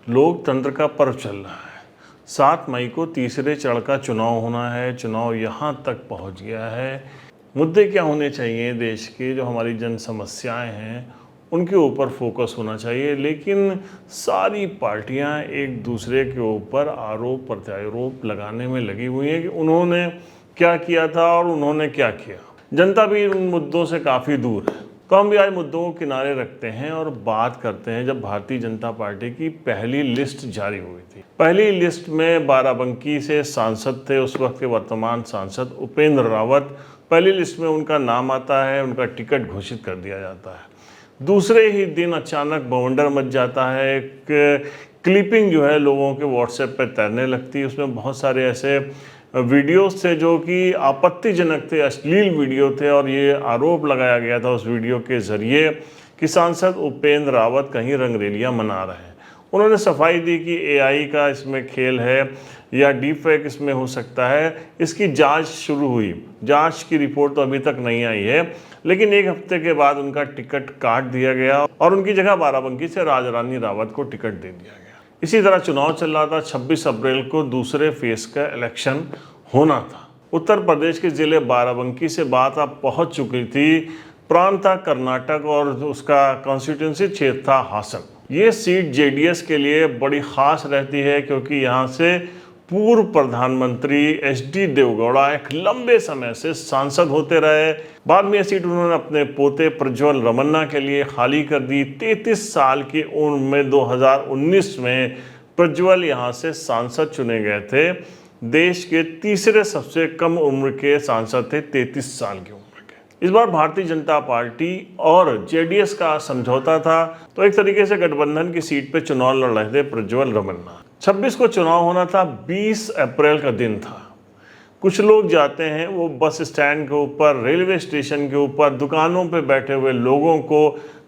लोकतंत्र का पर्व चल रहा है। 7 मई को तीसरे चरण का चुनाव होना है। चुनाव यहाँ तक पहुँच गया है। मुद्दे क्या होने चाहिए देश के, जो हमारी जन समस्याएं हैं उनके ऊपर फोकस होना चाहिए। लेकिन सारी पार्टियां एक दूसरे के ऊपर आरोप प्रत्यारोप लगाने में लगी हुई हैं कि उन्होंने क्या किया था और उन्होंने क्या किया। जनता भी उन मुद्दों से काफ़ी दूर है। तो हम भी आज मुद्दों को किनारे रखते हैं और बात करते हैं जब भारतीय जनता पार्टी की पहली लिस्ट जारी हुई थी। पहली लिस्ट में बाराबंकी से सांसद थे उस वक्त के वर्तमान सांसद उपेंद्र रावत। पहली लिस्ट में उनका नाम आता है, उनका टिकट घोषित कर दिया जाता है। दूसरे ही दिन अचानक बवंडर मच जाता है। एक क्लिपिंग जो है लोगों के व्हाट्सएप पे तैरने लगती है। उसमें बहुत सारे ऐसे वीडियोस थे जो कि आपत्तिजनक थे, अश्लील वीडियो थे और ये आरोप लगाया गया था उस वीडियो के ज़रिए कि सांसद उपेंद्र रावत कहीं रंगरेलियां मना रहे हैं। उन्होंने सफाई दी कि एआई का इसमें खेल है या डीपफेक इसमें हो सकता है। इसकी जांच शुरू हुई। जांच की रिपोर्ट तो अभी तक नहीं आई है, लेकिन एक हफ्ते के बाद उनका टिकट काट दिया गया और उनकी जगह बाराबंकी से राजरानी रावत को टिकट दे दिया गया। इसी तरह चुनाव चल रहा था। 26 अप्रैल को दूसरे फेज का इलेक्शन होना था। उत्तर प्रदेश के ज़िले बाराबंकी से बात अब पहुंच चुकी थी। प्रांत था कर्नाटक और उसका कॉन्स्टिट्यूंसी क्षेत्र था हासन। ये सीट जेडीएस के लिए बड़ी ख़ास रहती है क्योंकि यहाँ से पूर्व प्रधानमंत्री एचडी देवगौड़ा एक लंबे समय से सांसद होते रहे। बाद में यह सीट उन्होंने अपने पोते प्रज्वल रमन्ना के लिए खाली कर दी। 33 साल की उम्र में 2019 में प्रज्वल यहाँ से सांसद चुने गए थे। देश के तीसरे सबसे कम उम्र के सांसद थे, 33 साल की उम्र के। इस बार भारतीय जनता पार्टी और जेडीएस का समझौता था, तो एक तरीके से गठबंधन की सीट पे चुनाव लड़ रहे थे प्रज्वल रमन्ना। 26 को चुनाव होना था। 20 अप्रैल का दिन था। कुछ लोग जाते हैं, वो बस स्टैंड के ऊपर, रेलवे स्टेशन के ऊपर, दुकानों पे बैठे हुए लोगों को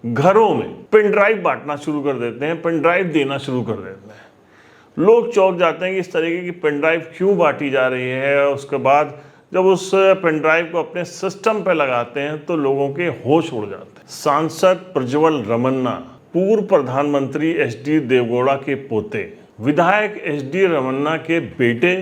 घरों में पेन ड्राइव बांटना शुरू कर देते हैं, पेन ड्राइव देना शुरू कर देते हैं। लोग चौंक जाते हैं कि इस तरीके की पेन ड्राइव क्यों बांटी जा रही है। उसके बाद जब उस पेन ड्राइव को अपने सिस्टम पे लगाते हैं तो लोगों के होश उड़ जाते हैं। सांसद प्रज्वल रमन्ना पूर्व प्रधानमंत्री एचडी देवगौड़ा के पोते, विधायक एचडी रमन्ना के बेटे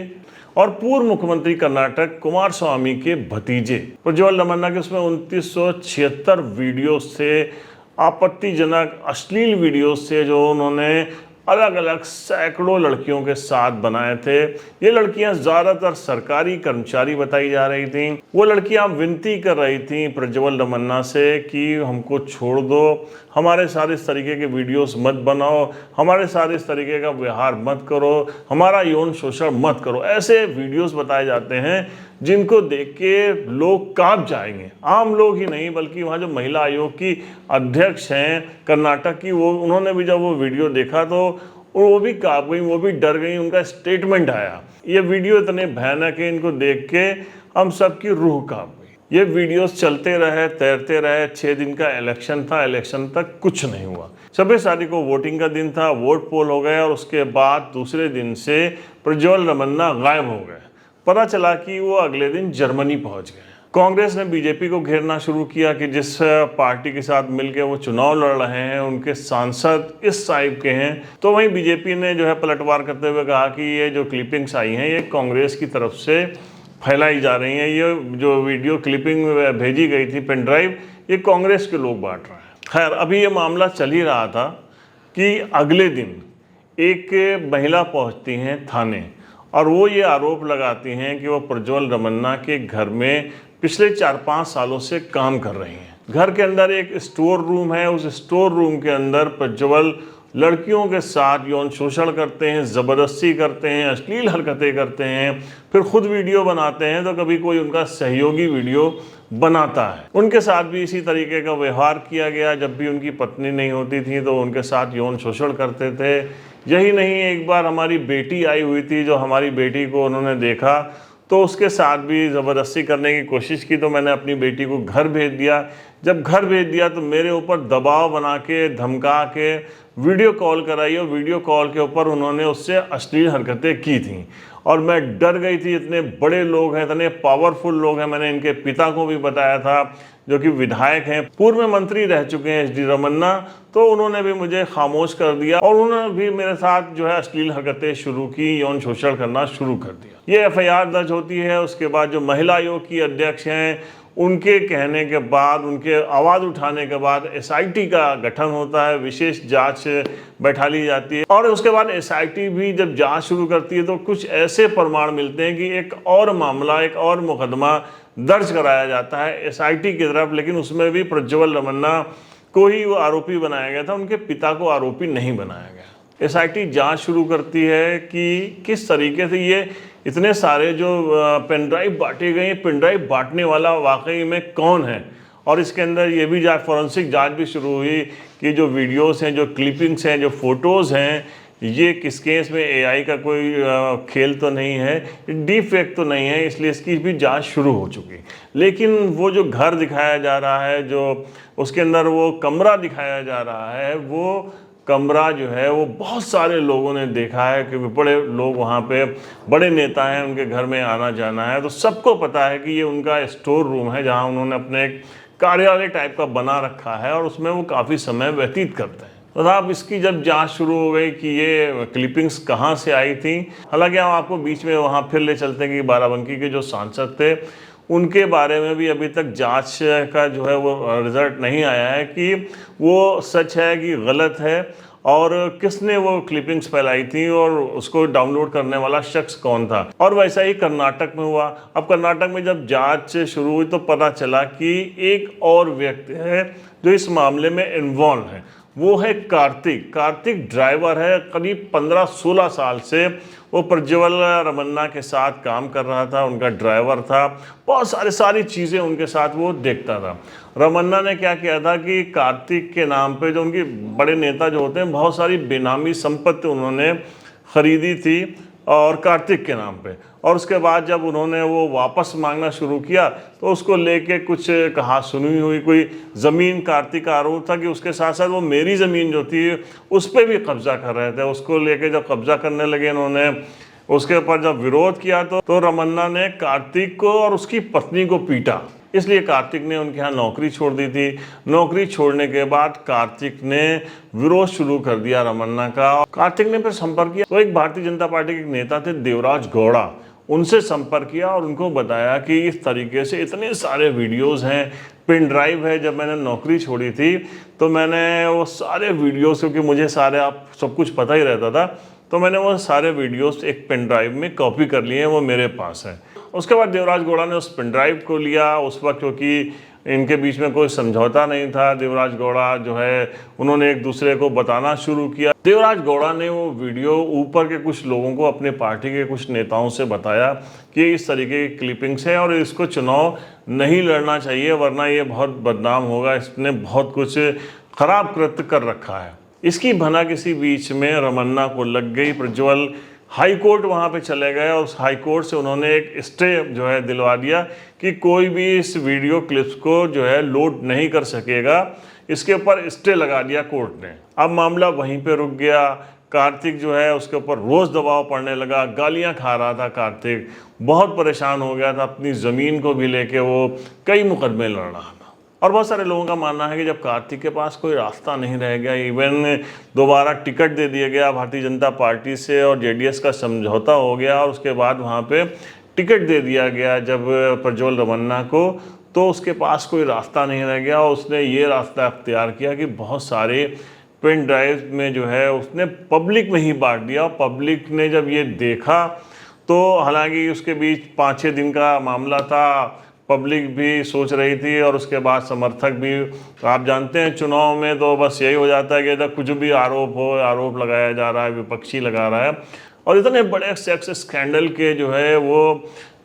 और पूर्व मुख्यमंत्री कर्नाटक कुमारस्वामी के भतीजे प्रज्वल रमन्ना के उसमें 2976 वीडियो से, आपत्तिजनक अश्लील वीडियो से, जो उन्होंने अलग अलग सैकड़ों लड़कियों के साथ बनाए थे। ये लड़कियां ज़्यादातर सरकारी कर्मचारी बताई जा रही थीं। वो लड़कियां विनती कर रही थीं प्रज्वल रमन्ना से कि हमको छोड़ दो, हमारे साथ इस तरीके के वीडियोस मत बनाओ, हमारे साथ इस तरीके का व्यवहार मत करो, हमारा यौन शोषण मत करो। ऐसे वीडियोस बताए जाते हैं जिनको देख के लोग कांप जाएंगे। आम लोग ही नहीं बल्कि वहाँ जो महिला आयोग की अध्यक्ष हैं कर्नाटक की, वो उन्होंने भी जब वो वीडियो देखा तो वो भी कांप गई, वो भी डर गई। उनका स्टेटमेंट आया, ये वीडियो इतने भयानक है, इनको देख के हम सब की रूह कांप गई। ये वीडियोस चलते रहे, तैरते रहे। 6 दिन का इलेक्शन था, इलेक्शन तक कुछ नहीं हुआ। 26 तारीख को वोटिंग का दिन था, वोट पोल हो गए और उसके बाद दूसरे दिन से प्रज्वल रमन्ना गायब हो गए। पता चला कि वो अगले दिन जर्मनी पहुंच गए। कांग्रेस ने बीजेपी को घेरना शुरू किया कि जिस पार्टी के साथ मिलकर वो चुनाव लड़ रहे हैं उनके सांसद इस टाइप के हैं। तो वहीं बीजेपी ने जो है पलटवार करते हुए कहा कि ये जो क्लिपिंग्स आई हैं ये कांग्रेस की तरफ से फैलाई जा रही हैं। ये जो वीडियो क्लिपिंग भेजी गई थी पेन ड्राइव, ये कांग्रेस के लोग बांट रहे हैं। खैर, अभी ये मामला चल ही रहा था कि अगले दिन एक महिला पहुँचती हैं थाने और वो ये आरोप लगाती हैं कि वो प्रज्वल रमन्ना के घर में पिछले 4-5 सालों से काम कर रही हैं। घर के अंदर एक स्टोर रूम है, उस स्टोर रूम के अंदर प्रज्वल लड़कियों के साथ यौन शोषण करते हैं, ज़बरदस्ती करते हैं, अश्लील हरकतें करते हैं, फिर खुद वीडियो बनाते हैं तो कभी कोई उनका सहयोगी वीडियो बनाता है। उनके साथ भी इसी तरीके का व्यवहार किया गया। जब भी उनकी पत्नी नहीं होती थी तो उनके साथ यौन शोषण करते थे। यही नहीं, एक बार हमारी बेटी आई हुई थी, जो हमारी बेटी को उन्होंने देखा तो उसके साथ भी ज़बरदस्ती करने की कोशिश की, तो मैंने अपनी बेटी को घर भेज दिया। जब घर भेज दिया तो मेरे ऊपर दबाव बना के, धमका के वीडियो कॉल कराई और वीडियो कॉल के ऊपर उन्होंने उससे अश्लील हरकतें की थी और मैं डर गई थी। इतने बड़े लोग हैं, इतने पावरफुल लोग हैं। मैंने इनके पिता को भी बताया था जो कि विधायक हैं, पूर्व मंत्री रह चुके हैं एच डी रमन्ना, तो उन्होंने भी मुझे खामोश कर दिया और उन्होंने भी मेरे साथ जो है अश्लील हरकतें शुरू की, यौन शोषण करना शुरू कर दिया। ये FIR दर्ज होती है। उसके बाद जो महिला आयोग की अध्यक्ष हैं, उनके कहने के बाद, उनके आवाज़ उठाने के बाद SIT का गठन होता है, विशेष जांच बैठा ली जाती है। और उसके बाद SIT भी जब जांच शुरू करती है तो कुछ ऐसे प्रमाण मिलते हैं कि एक और मामला, एक और मुकदमा दर्ज कराया जाता है SIT की तरफ, लेकिन उसमें भी प्रज्वल रमन्ना को ही वो आरोपी बनाया गया था, उनके पिता को आरोपी नहीं बनाया गया। SIT जांच शुरू करती है कि किस तरीके से ये इतने सारे जो पेन ड्राइव बांटे गए, पेन ड्राइव बांटने वाला वाकई में कौन है। और इसके अंदर ये भी फॉरेंसिक जांच भी शुरू हुई कि जो वीडियोस हैं, जो क्लिपिंग्स हैं, जो फोटोज़ हैं, ये किस केस में AI का कोई खेल तो नहीं है, डीप फेक तो नहीं है, इसलिए इसकी भी जांच शुरू हो चुकी। लेकिन वो जो घर दिखाया जा रहा है, जो उसके अंदर वो कमरा दिखाया जा रहा है, वो कमरा जो है वो बहुत सारे लोगों ने देखा है कि बड़े लोग वहाँ पे, बड़े नेता हैं, उनके घर में आना जाना है, तो सबको पता है कि ये उनका स्टोर रूम है जहाँ उन्होंने अपने एक कार्यालय टाइप का बना रखा है और उसमें वो काफ़ी समय व्यतीत करते हैं। तो अब इसकी जब जांच शुरू हो गई कि ये क्लिपिंग्स कहाँ से आई थी, हालांकि हम आपको बीच में वहाँ फिर ले चलते हैं कि बाराबंकी के जो सांसद थे उनके बारे में भी अभी तक जांच का जो है वो रिजल्ट नहीं आया है कि वो सच है कि गलत है और किसने वो क्लिपिंग्स फैलाई थी और उसको डाउनलोड करने वाला शख्स कौन था। और वैसा ही कर्नाटक में हुआ। अब कर्नाटक में जब जांच शुरू हुई तो पता चला कि एक और व्यक्ति है जो इस मामले में इन्वॉल्व है, वो है कार्तिक। कार्तिक ड्राइवर है, करीब 15-16 साल से वो प्रज्वल रमन्ना के साथ काम कर रहा था, उनका ड्राइवर था, बहुत सारी चीज़ें उनके साथ वो देखता था। रमन्ना ने क्या किया था कि कार्तिक के नाम पे, जो उनके बड़े नेता जो होते हैं, बहुत सारी बेनामी संपत्ति उन्होंने खरीदी थी और कार्तिक के नाम पे। और उसके बाद जब उन्होंने वो वापस मांगना शुरू किया तो उसको लेके कुछ कहा सुनी हुई, कोई ज़मीन, कार्तिक का आरोप था कि उसके साथ साथ वो मेरी ज़मीन जो थी उस पर भी कब्जा कर रहे थे। उसको लेके जब कब्जा करने लगे इन्होंने, उसके ऊपर जब विरोध किया तो रमन्ना ने कार्तिक को और उसकी पत्नी को पीटा। इसलिए कार्तिक ने उनके यहाँ नौकरी छोड़ दी थी। नौकरी छोड़ने के बाद कार्तिक ने विरोध शुरू कर दिया रमन्ना का। कार्तिक ने फिर संपर्क किया तो एक भारतीय जनता पार्टी के नेता थे देवराज गौड़ा, उनसे संपर्क किया और उनको बताया कि इस तरीके से इतने सारे वीडियोस हैं, पेन ड्राइव है। जब मैंने नौकरी छोड़ी थी तो मैंने वो सारे वीडियोस, क्योंकि मुझे सारे आप सब कुछ पता ही रहता था, तो मैंने वो सारे वीडियोस एक पेन ड्राइव में कॉपी कर लिए हैं, वो मेरे पास है। उसके बाद देवराज गौड़ा ने उस पेन ड्राइव को लिया। उस वक्त क्योंकि इनके बीच में कोई समझौता नहीं था, देवराज गौड़ा जो है उन्होंने एक दूसरे को बताना शुरू किया। देवराज गौड़ा ने वो वीडियो ऊपर के कुछ लोगों को, अपने पार्टी के कुछ नेताओं से बताया कि इस तरीके की क्लिपिंग्स है और इसको चुनाव नहीं लड़ना चाहिए वरना ये बहुत बदनाम होगा, इसने बहुत कुछ खराब कृत्य कर रखा है। इसकी भनक किसी बीच में रमन्ना को लग गई। प्रज्वल हाई कोर्ट वहाँ पे चले गए और उस हाई कोर्ट से उन्होंने एक स्टे जो है दिलवा दिया कि कोई भी इस वीडियो क्लिप्स को जो है लोड नहीं कर सकेगा। इसके ऊपर स्टे लगा दिया कोर्ट ने। अब मामला वहीं पे रुक गया। कार्तिक जो है उसके ऊपर रोज़ दबाव पड़ने लगा, गालियां खा रहा था कार्तिक, बहुत परेशान हो गया था, अपनी ज़मीन को भी लेके वो कई मुकदमे लड़ रहा था। और बहुत सारे लोगों का मानना है कि जब कार्तिक के पास कोई रास्ता नहीं रह गया, इवन दोबारा टिकट दे दिया गया भारतीय जनता पार्टी से और JDS का समझौता हो गया और उसके बाद वहाँ पे टिकट दे दिया गया जब प्रज्वल रमन्ना को, तो उसके पास कोई रास्ता नहीं रह गया और उसने ये रास्ता अख्तियार किया कि बहुत सारे पेन ड्राइव में जो है उसने पब्लिक में ही बांट दिया। पब्लिक ने जब ये देखा तो हालांकि उसके बीच 5-6 दिन का मामला था, पब्लिक भी सोच रही थी और उसके बाद समर्थक भी। आप जानते हैं चुनाव में तो बस यही हो जाता है कि जब कुछ भी आरोप लगाया जा रहा है, विपक्षी लगा रहा है। और इतने बड़े सेक्स स्कैंडल के जो है वो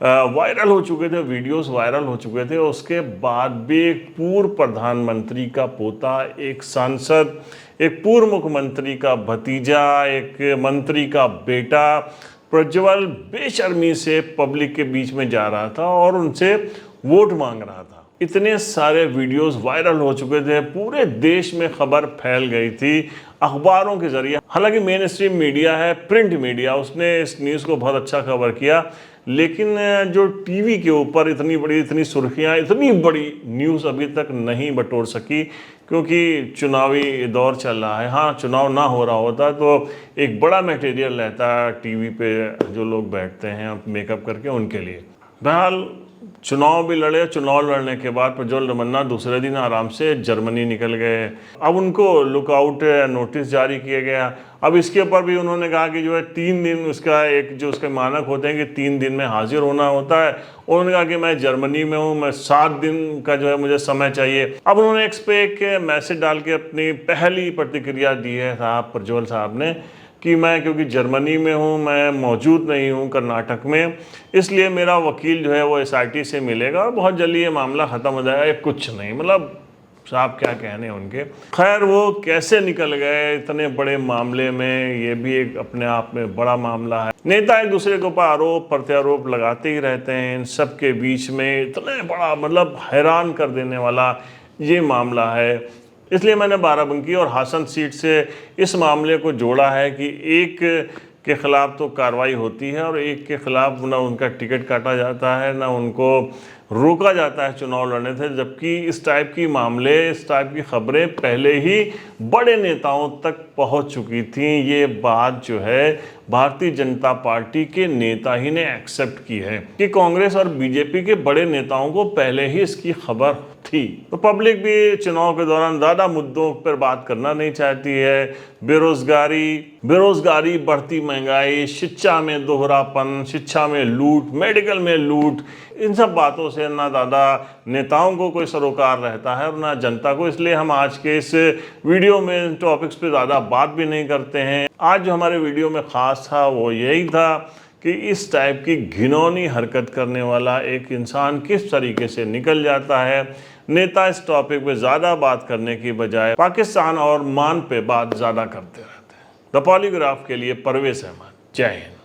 वायरल हो चुके थे, वीडियोस वायरल हो चुके थे। उसके बाद भी एक पूर्व प्रधानमंत्री का पोता, एक सांसद, एक पूर्व मुख्यमंत्री का भतीजा, एक मंत्री का बेटा प्रज्वल बेशर्मी से पब्लिक के बीच में जा रहा था और उनसे वोट मांग रहा था। इतने सारे वीडियोस वायरल हो चुके थे, पूरे देश में खबर फैल गई थी अखबारों के जरिए। हालांकि मेन स्ट्रीम मीडिया है, प्रिंट मीडिया, उसने इस न्यूज़ को बहुत अच्छा कवर किया, लेकिन जो टीवी के ऊपर इतनी सुर्खियां, इतनी बड़ी न्यूज़ अभी तक नहीं बटोर सकी, क्योंकि चुनावी दौर चल रहा है। हाँ, चुनाव ना हो रहा होता तो एक बड़ा मटेरियल रहता है टीवी पे जो लोग बैठते हैं मेकअप करके उनके लिए। बहरहाल चुनाव भी लड़े, चुनाव लड़ने के बाद प्रज्वल रमन्ना दूसरे दिन आराम से जर्मनी निकल गए। अब उनको लुकआउट नोटिस जारी किया गया। अब इसके ऊपर भी उन्होंने कहा कि जो है 3 दिन उसका एक जो उसके मानक होते हैं कि 3 दिन में हाजिर होना होता है। उन्होंने कहा कि मैं जर्मनी में हूँ, मैं 7 दिन का जो है मुझे समय चाहिए। अब उन्होंने एक्स पे एक मैसेज डाल के अपनी पहली प्रतिक्रिया दी है साहब प्रज्वल साहब ने कि मैं क्योंकि जर्मनी में हूँ, मैं मौजूद नहीं हूँ कर्नाटक में, इसलिए मेरा वकील जो है वो एसआईटी से मिलेगा और बहुत जल्दी ये मामला ख़त्म हो जाएगा। कुछ नहीं, मतलब साहब क्या कहने उनके। खैर, वो कैसे निकल गए इतने बड़े मामले में, ये भी एक अपने आप में बड़ा मामला है। नेता एक दूसरे के ऊपर आरोप प्रत्यारोप लगाते ही रहते हैं, इन सब के बीच में इतने बड़ा, मतलब हैरान कर देने वाला ये मामला है। इसलिए मैंने बाराबंकी और हासन सीट से इस मामले को जोड़ा है कि एक के खिलाफ तो कार्रवाई होती है और एक के खिलाफ ना उनका टिकट काटा जाता है, ना उनको रोका जाता है चुनाव लड़ने से। जबकि इस टाइप की मामले, इस टाइप की खबरें पहले ही बड़े नेताओं तक पहुंच चुकी थी। ये बात जो है भारतीय जनता पार्टी के नेता ही ने एक्सेप्ट की है कि कांग्रेस और बीजेपी के बड़े नेताओं को पहले ही इसकी खबर थी। तो पब्लिक भी चुनाव के दौरान ज़्यादा मुद्दों पर बात करना नहीं चाहती है। बेरोजगारी, बढ़ती महंगाई, शिक्षा में दोहरापन, शिक्षा में लूट, मेडिकल में लूट, इन सब बातों से ना ज़्यादा नेताओं को कोई सरोकार रहता है और ना जनता को। इसलिए हम आज के इस वीडियो में इन टॉपिक्स पे ज़्यादा बात भी नहीं करते हैं। आज जो हमारे वीडियो में ख़ास था वो यही था कि इस टाइप की घिनौनी हरकत करने वाला एक इंसान किस तरीके से निकल जाता है। नेता इस टॉपिक पे ज़्यादा बात करने की बजाय पाकिस्तान और मान पे बात ज़्यादा करते रहते हैं। द पॉलीग्राफ के लिए परवेज़ अहमद, जय हिंद।